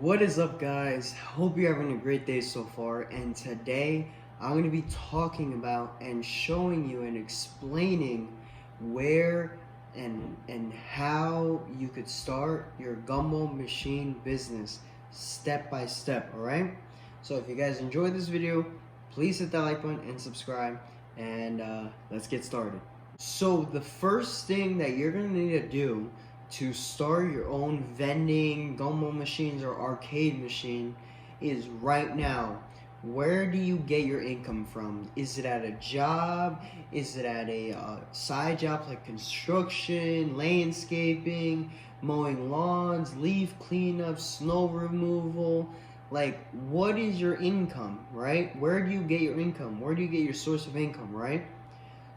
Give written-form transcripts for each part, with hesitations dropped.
What is up, guys? Hope you're having a great day so far. And today I'm going to be talking about and showing you and explaining where and how you could start your gumball machine business step by step. All right. So if you guys enjoyed this video, please hit that like button and subscribe. And let's get started. So the first thing that you're going to need to do to start your own vending, gumball machines, or arcade machine is right now, where do you get your income from? Is it at a job? Is it at a side job like construction, landscaping, mowing lawns, leaf cleanup, snow removal? Like, what is your income, right? Where do you get your income? Where do you get your source of income, right?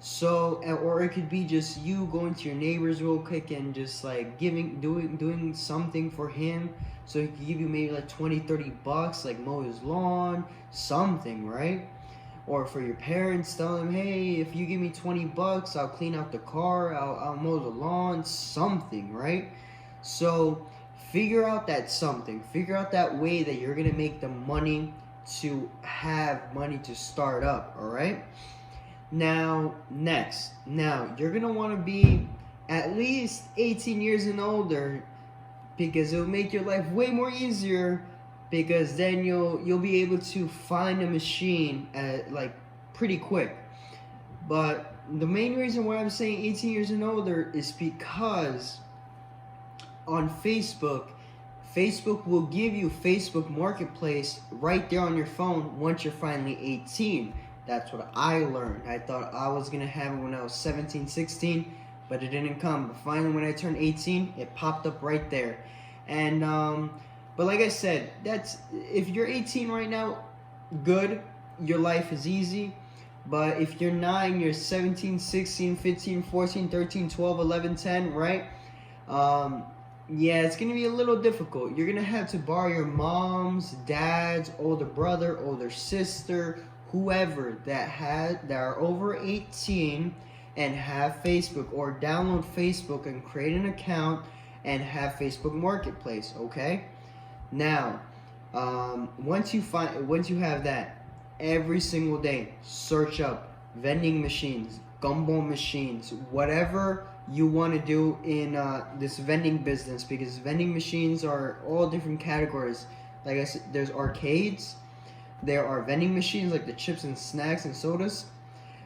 So, or it could be just you going to your neighbors real quick and just like doing something for him, so he could give you maybe like 20-30 bucks, like mow his lawn, something, right? Or for your parents, tell them, hey, if you give me 20 bucks, I'll clean out the car, I'll mow the lawn, something, right? So figure out that something, figure out that way that you're gonna make the money to have money to start up. All right. Now, you're gonna want to be at least 18 years and older, because it'll make your life way more easier, because then you'll be able to find a machine like pretty quick. But the main reason why I'm saying 18 years and older is because on Facebook will give you Facebook Marketplace right there on your phone once you're finally 18. That's what I learned. I thought I was going to have it when I was 17, 16, but it didn't come. But finally, when I turned 18, it popped up right there. And, but like I said, if you're 18 right now, good, your life is easy. But if you're not, and you're 17, 16, 15, 14, 13, 12, 11, 10, right? Yeah, it's going to be a little difficult. You're going to have to borrow your mom's, dad's, older brother, older sister, whoever that are over 18 and have Facebook, or download Facebook and create an account and have Facebook Marketplace. Okay. Now, once you have that, every single day search up vending machines, gumball machines, whatever you want to do in this vending business, because vending machines are all different categories. Like I said, there's arcades. There are vending machines like the chips and snacks and sodas.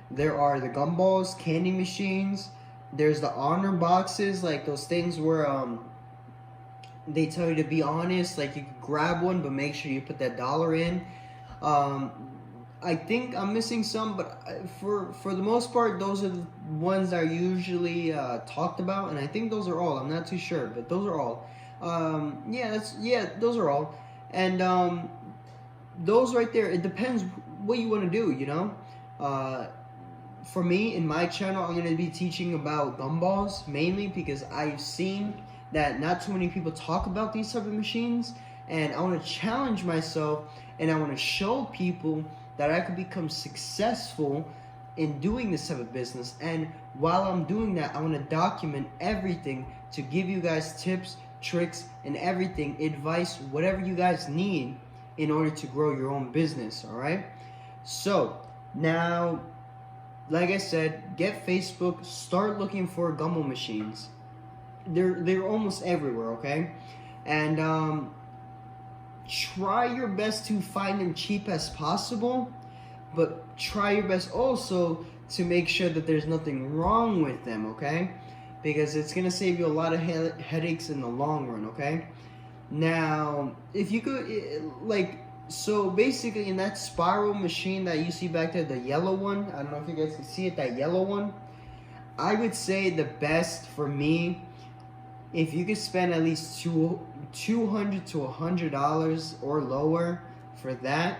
There are the gumballs, candy machines. There's the honor boxes, like those things where they tell you to be honest. Like, you can grab one, but make sure you put that dollar in. I think I'm missing some, but for the most part, those are the ones that are usually talked about, and I think those are all. I'm not too sure, but those are all. Those are all. And those right there, it depends what you want to do, you know. For me, in my channel, I'm going to be teaching about gumballs mainly, because I've seen that not too many people talk about these type of machines, and I want to challenge myself, and I want to show people that I could become successful in doing this type of business. And while I'm doing that, I want to document everything to give you guys tips, tricks, and everything, advice, whatever you guys need in order to grow your own business. All right. So now, like I said, get Facebook, start looking for gumball machines. They're almost everywhere. Okay. And try your best to find them cheap as possible, but try your best also to make sure that there's nothing wrong with them. Okay, because it's gonna save you a lot of headaches in the long run. Okay. Now, if you could, so basically, in that spiral machine that you see back there, the yellow one, I don't know if you guys can see it, that yellow one, I would say the best for me, if you could spend at least $200 to $100 or lower for that,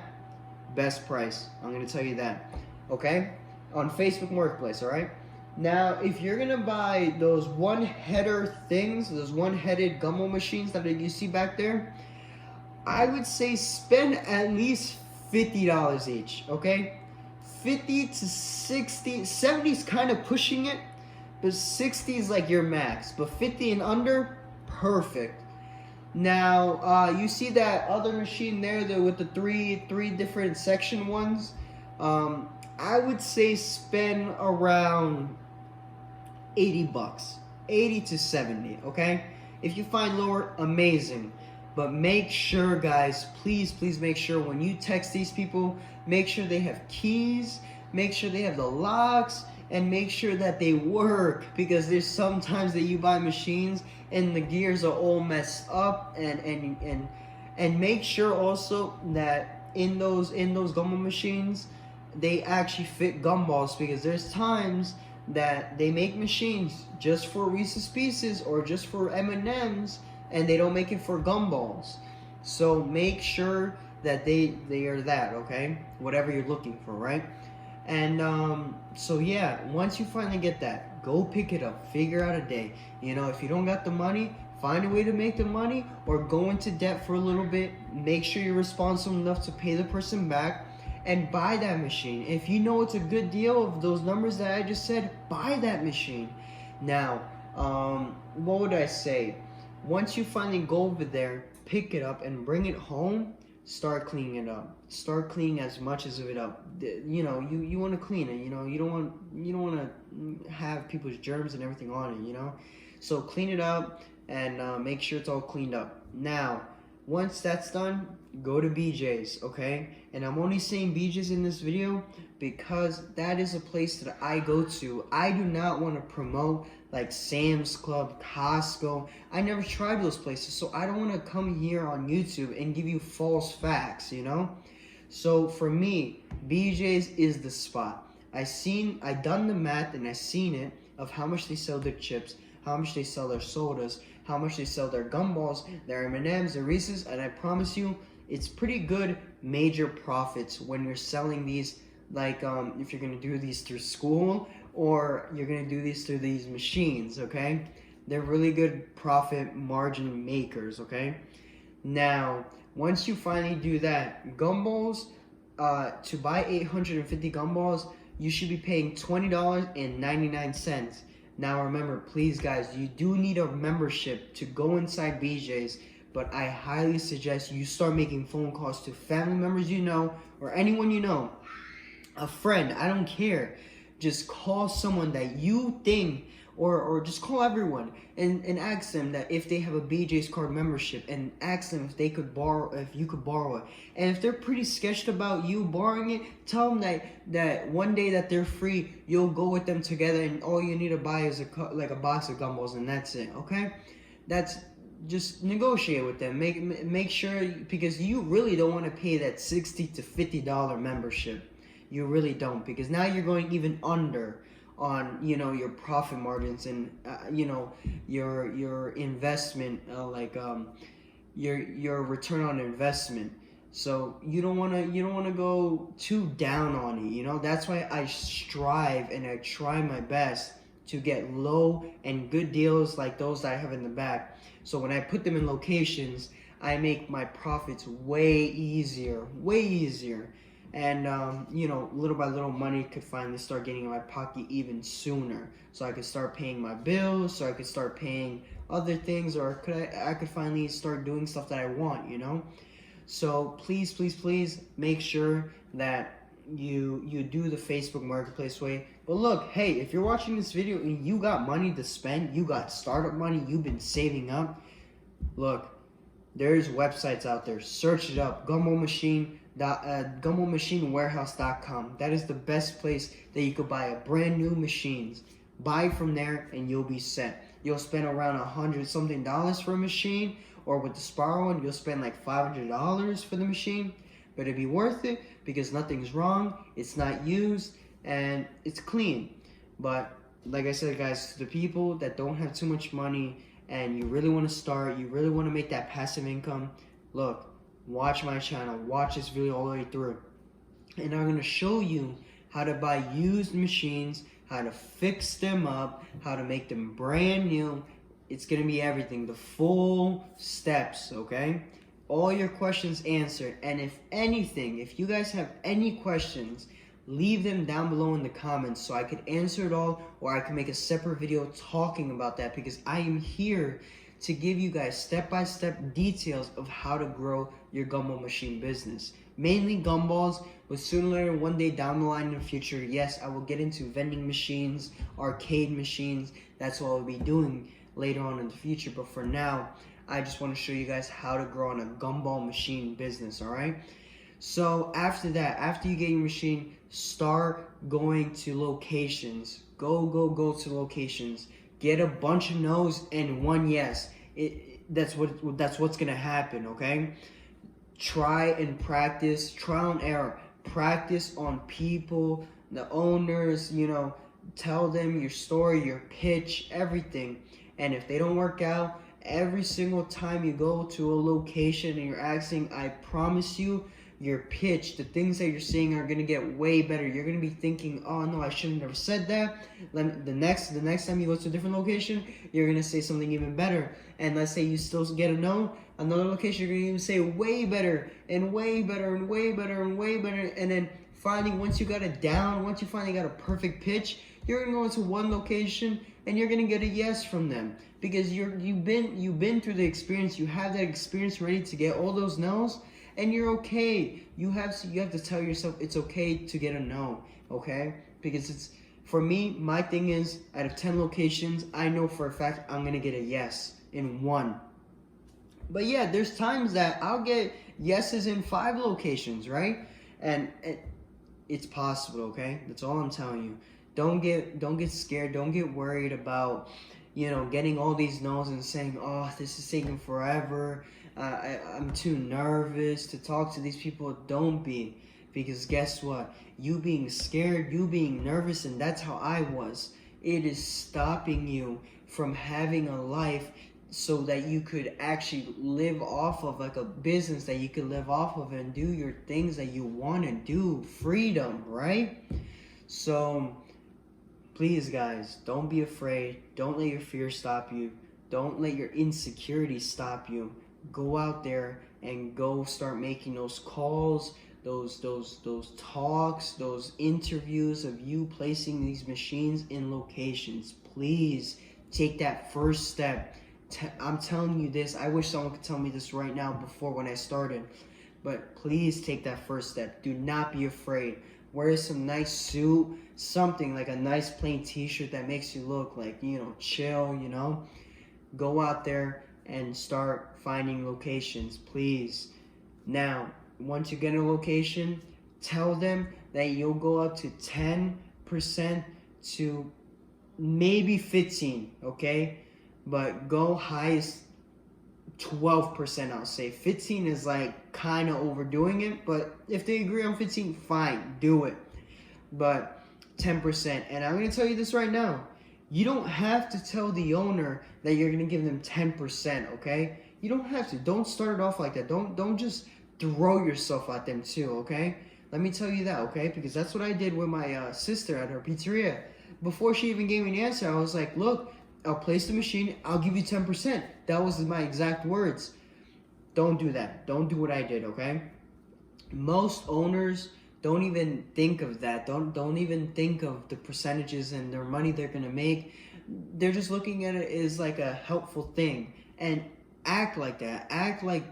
best price. I'm going to tell you that. Okay? On Facebook Marketplace, all right? Now, if you're going to buy those one-header things, those one-headed gumball machines that you see back there, I would say spend at least $50 each, okay? 50 to 60, 70 is kind of pushing it, but 60 is like your max. But 50 and under, perfect. Now, you see that other machine there, with the three different section ones. I would say spend around 80 bucks, 80 to 70. Okay, if you find lower, amazing. But make sure, guys, please make sure when you text these people, make sure they have keys, make sure they have the locks, and make sure that they work, because there's sometimes that you buy machines and the gears are all messed up, and make sure also that in those gumball machines they actually fit gumballs, because there's times that they make machines just for Reese's Pieces or just for M&Ms, and they don't make it for gumballs. So make sure that they are that, okay, whatever you're looking for, right? And so yeah, once you finally get that, go pick it up, figure out a day. You know, if you don't got the money, find a way to make the money, or go into debt for a little bit. Make sure you're responsible enough to pay the person back and buy that machine. If you know it's a good deal of those numbers that I just said, buy that machine. Now, what would I say? Once you finally go over there, pick it up and bring it home, start cleaning it up. Start cleaning as much of it up. You know, you want to clean it. You know, you don't want to have people's germs and everything on it. You know, so clean it up and make sure it's all cleaned up. Now, once that's done, go to BJ's, okay? And I'm only saying BJ's in this video because that is a place that I go to. I do not want to promote like Sam's Club, Costco. I never tried those places, so I don't want to come here on YouTube and give you false facts, you know? So for me, BJ's is the spot. I done the math and I seen it of how much they sell their chips, how much they sell their sodas, how much they sell their gumballs, their M&Ms, their Reese's, and I promise you, it's pretty good major profits when you're selling these, like if you're gonna do these through school or you're gonna do these through these machines, okay? They're really good profit margin makers, okay? Now, once you finally do that, gumballs, to buy 850 gumballs, you should be paying $20.99. Now remember, please guys, you do need a membership to go inside BJ's, but I highly suggest you start making phone calls to family members you know, or anyone you know, a friend, I don't care. Just call someone that you think, or just call everyone and ask them that if they have a BJ's card membership, and ask them if they could borrow, if you could borrow it. And if they're pretty sketched about you borrowing it, tell them that one day that they're free, you'll go with them together, and all you need to buy is like a box of gumballs, and that's it, okay? That's just negotiate with them. Make sure, because you really don't want to pay that $60 to $50 membership. You really don't, because now you're going even under on, you know, your profit margins and you know, your investment, your return on investment. So you don't want to go too down on it, you know. That's why I strive and I try my best to get low and good deals like those that I have in the back. So when I put them in locations, I make my profits way easier. And, you know, little by little, money could finally start getting in my pocket even sooner. So I could start paying my bills, so I could start paying other things, or I could finally start doing stuff that I want, you know? So please make sure that you do the Facebook Marketplace way. But look, hey, if you're watching this video and you got money to spend, you got startup money, you've been saving up, look, there's websites out there. Search it up. gumballmachinewarehouse.com. That is the best place that you could buy a brand new machines. Buy from there and you'll be set. You'll spend around $100 something for a machine, or with the Sparrow one, you'll spend like $500 for the machine. But it'd be worth it because nothing's wrong. It's not used and it's clean. But like I said, guys, to the people that don't have too much money and you really want to start, you really want to make that passive income, look, watch my channel, watch this video all the way through, and I'm going to show you how to buy used machines, how to fix them up, how to make them brand new. It's going to be everything, the full steps, okay? All your questions answered. And if anything, if you guys have any questions, leave them down below in the comments so I could answer it all, or I could make a separate video talking about that, because I am here to give you guys step-by-step details of how to grow your gumball machine business. Mainly gumballs, but sooner or later, one day down the line in the future, yes, I will get into vending machines, arcade machines. That's what I'll be doing later on in the future. But for now, I just want to show you guys how to grow on a gumball machine business, all right? So after that, after you get your machine, start going to locations. Go to locations. Get a bunch of no's and one yes. That's what's gonna happen, okay? Try and practice, trial and error. Practice on people, the owners, tell them your story, your pitch, everything. And if they don't work out, every single time you go to a location and you're asking, I promise you, your pitch, the things that you're saying are gonna get way better. You're gonna be thinking, oh no, I should have never said that. The next time you go to a different location, you're gonna say something even better. And let's say you still get a no, another location, you're gonna even say way better and way better and way better and way better. And then finally, once you got it down, once you finally got a perfect pitch, you're gonna go into one location and you're gonna get a yes from them because you've been through the experience. You have that experience ready to get all those no's. And you're okay. You have to tell yourself it's okay to get a no, okay? Because it's, for me, my thing is, out of 10 locations, I know for a fact I'm gonna get a yes in one. But yeah, there's times that I'll get yeses in 5 locations, right? And it's possible, okay? That's all I'm telling you. Don't get scared. Don't get worried about, getting all these no's and saying, oh, this is taking forever. I'm too nervous to talk to these people. Don't be, because guess what? You being scared, you being nervous, and that's how I was. It is stopping you from having a life so that you could actually live off of, like a business that you could live off of and do your things that you want to do. Freedom, right? So please, guys, don't be afraid. Don't let your fear stop you. Don't let your insecurity stop you. Go out there and go start making those calls, those talks, those interviews of you placing these machines in locations. Please take that first step. I'm telling you this. I wish someone could tell me this right now before when I started. But please take that first step. Do not be afraid. Wear some nice suit, something like a nice plain t-shirt that makes you look like, chill, Go out there and start finding locations, please. Now, once you get a location, tell them that you'll go up to 10% to maybe 15, okay? But go highest 12%, I'll say. 15 is like kind of overdoing it, but if they agree on 15, fine, do it. But 10%, and I'm going to tell you this right now. You don't have to tell the owner that you're going to give them 10%, okay? You don't have to. Don't start it off like that. Don't just throw yourself at them too, okay? Let me tell you that, okay? Because that's what I did with my sister at her pizzeria. Before she even gave me an answer, I was like, look, I'll place the machine. I'll give you 10%. That was my exact words. Don't do that. Don't do what I did, okay? Most owners don't even think of that. Don't even think of the percentages and their money they're gonna make. They're just looking at it as like a helpful thing. And act like that. Act like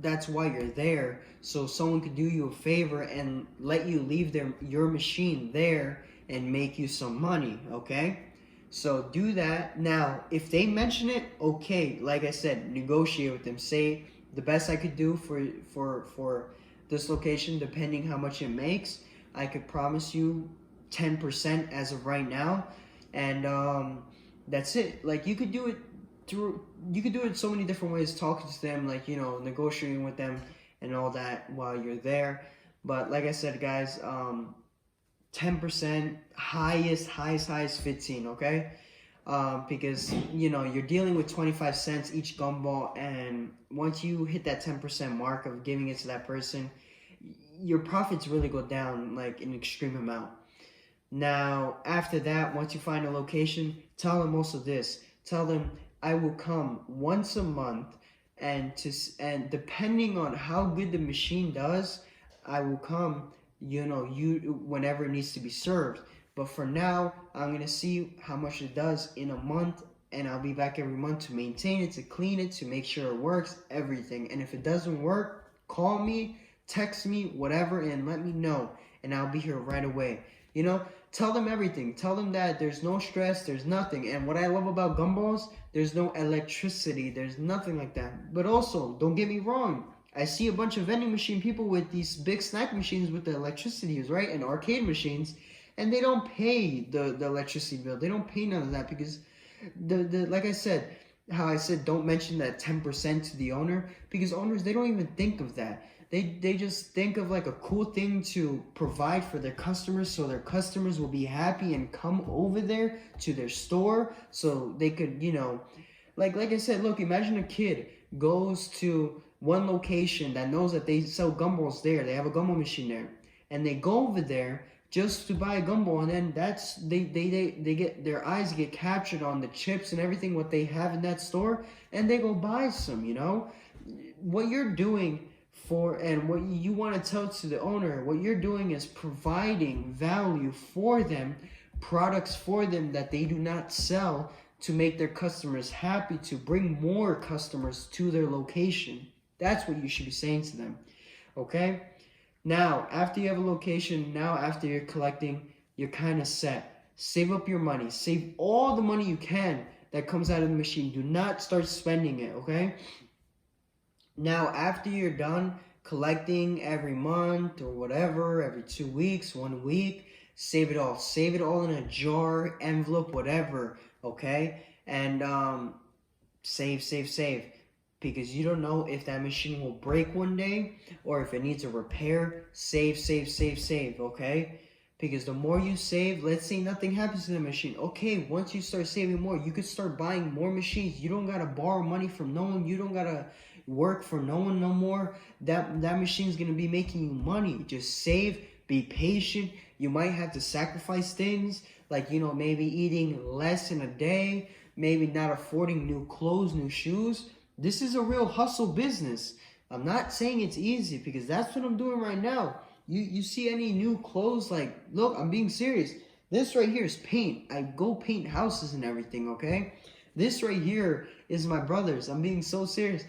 that's why you're there, so someone could do you a favor and let you leave your machine there and make you some money, okay? So do that. Now, if they mention it, okay, like I said, negotiate with them. Say the best I could do for this location, depending how much it makes, I could promise you 10% as of right now, and that's it. Like you could do it so many different ways, talking to them, like negotiating with them and all that while you're there. But like I said, guys, 10%, highest 15, okay? Because you're dealing with 25 cents each gumball, and once you hit that 10% mark of giving it to that person, your profits really go down like an extreme amount. Now after that, once you find a location, tell them also this. Tell them, I will come once a month, and depending on how good the machine does, I will come whenever it needs to be served. But for now, I'm gonna see how much it does in a month, and I'll be back every month to maintain it, to clean it, to make sure it works, everything. And if it doesn't work, call me, text me, whatever, and let me know, and I'll be here right away. You know, tell them everything. Tell them that there's no stress, there's nothing. And what I love about gumballs, there's no electricity, there's nothing like that. But also, don't get me wrong, I see a bunch of vending machine people with these big snack machines with the electricity, right, and arcade machines, and they don't pay the electricity bill. They don't pay none of that because the like I said, how I said don't mention that 10% to the owner, because owners, they don't even think of that. They just think of like a cool thing to provide for their customers, so their customers will be happy and come over there to their store so they could, you know, like I said, look, imagine a kid goes to one location that knows that they sell gumballs there, they have a gumball machine there, and they go over there just to buy a gumball, and then that's they get their eyes get captured on the chips and everything what they have in that store, and they go buy some. You know what you're doing for, and what you want to tell to the owner, what you're doing is providing value for them, products for them that they do not sell, to make their customers happy, to bring more customers to their location. That's what you should be saying to them. Okay? Now, after you have a location, now after you're collecting, you're kind of set. Save up your money. Save all the money you can that comes out of the machine. Do not start spending it, okay? Now, after you're done collecting every month or whatever, every 2 weeks, 1 week, save it all. Save it all in a jar, envelope, whatever, okay? And save. Because you don't know if that machine will break one day or if it needs a repair. Save, okay? Because the more you save, let's say nothing happens to the machine. Okay, once you start saving more, you could start buying more machines. You don't gotta borrow money from no one. You don't gotta work for no one no more. That machine's gonna be making you money. Just save, be patient. You might have to sacrifice things, like, you know, maybe eating less in a day, maybe not affording new clothes, new shoes. This is a real hustle business. I'm not saying it's easy, because that's what I'm doing right now. You see any new clothes, like, look, I'm being serious. This right here is paint. I go paint houses and everything, okay? This right here is my brother's. I'm being so serious.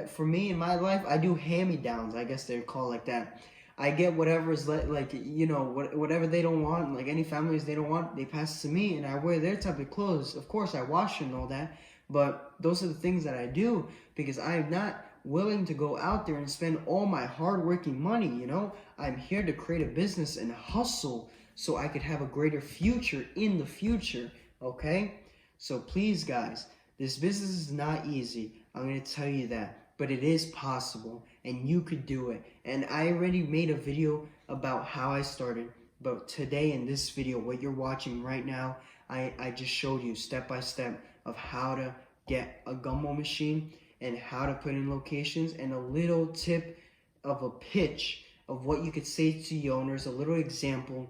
For me in my life, I do hand-me-downs. I guess they're called like that. I get whatever's like, you know, whatever they don't want, like any families they don't want, they pass it to me, and I wear their type of clothes. Of course, I wash and all that. But those are the things that I do, because I'm not willing to go out there and spend all my hard-working money, you know? I'm here to create a business and hustle so I could have a greater future in the future, okay? So please, guys, this business is not easy. I'm going to tell you that. But it is possible, and you could do it. And I already made a video about how I started. But today in this video, what you're watching right now, I just showed you step by step of how to get a gumball machine and how to put in locations, and a little tip of a pitch of what you could say to the owners, a little example.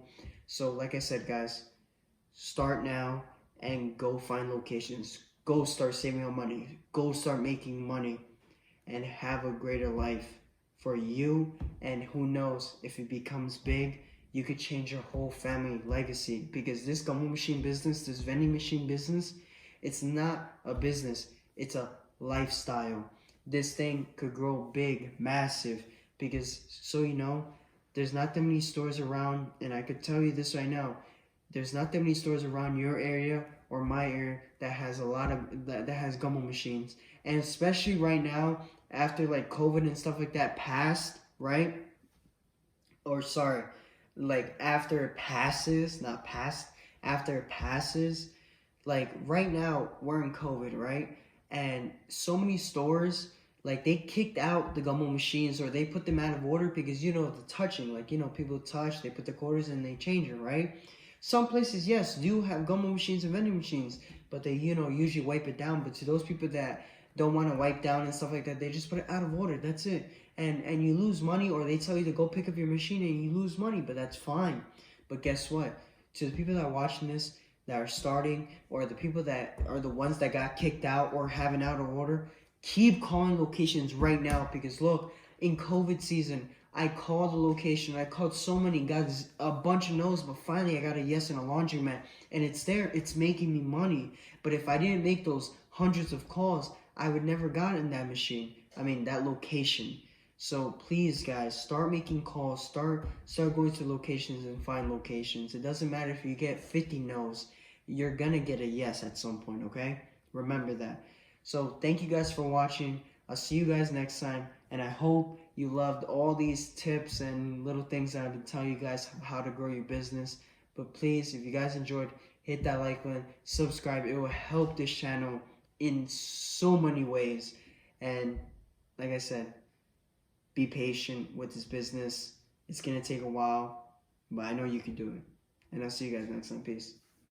So like I said, guys, start now and go find locations. Go start saving your money. Go start making money and have a greater life for you. And who knows, if it becomes big, you could change your whole family legacy, because this gumball machine business, this vending machine business, it's not a business, it's a lifestyle. This thing could grow big, massive, because, so you know, there's not that many stores around, and I could tell you this right now, there's not that many stores around your area or my area that has a lot of, that has gumball machines. And especially right now, after like COVID and stuff like that passed, right? Or sorry, like after it passes, not past, after it passes, like right now we're in COVID, right? And so many stores, like they kicked out the gumball machines, or they put them out of order, because, you know, the touching, like, you know, people touch, they put the quarters and they change it, right? Some places, yes, do have gumball machines and vending machines, but they, you know, usually wipe it down. But to those people that don't want to wipe down and stuff like that, they just put it out of order. That's it. And you lose money, or they tell you to go pick up your machine and you lose money, but that's fine. But guess what? To the people that are watching this, that are starting, or the people that are the ones that got kicked out or have an out of order, keep calling locations right now, because look, in COVID season, I called the location. I called so many, got a bunch of no's, but finally I got a yes in a laundromat, and it's there. It's making me money. But if I didn't make those hundreds of calls, I would never got in that machine. I mean that location. So please, guys, start making calls. Start going to locations and find locations. It doesn't matter if you get 50 no's. You're gonna get a yes at some point. Okay? Remember that. So thank you guys for watching. I'll see you guys next time, and I hope you loved all these tips and little things that I've been telling you guys how to grow your business. But please, if you guys enjoyed, hit that like button, subscribe. It will help this channel in so many ways. And like I said, be patient with this business. It's going to take a while, but I know you can do it. And I'll see you guys next time. Peace.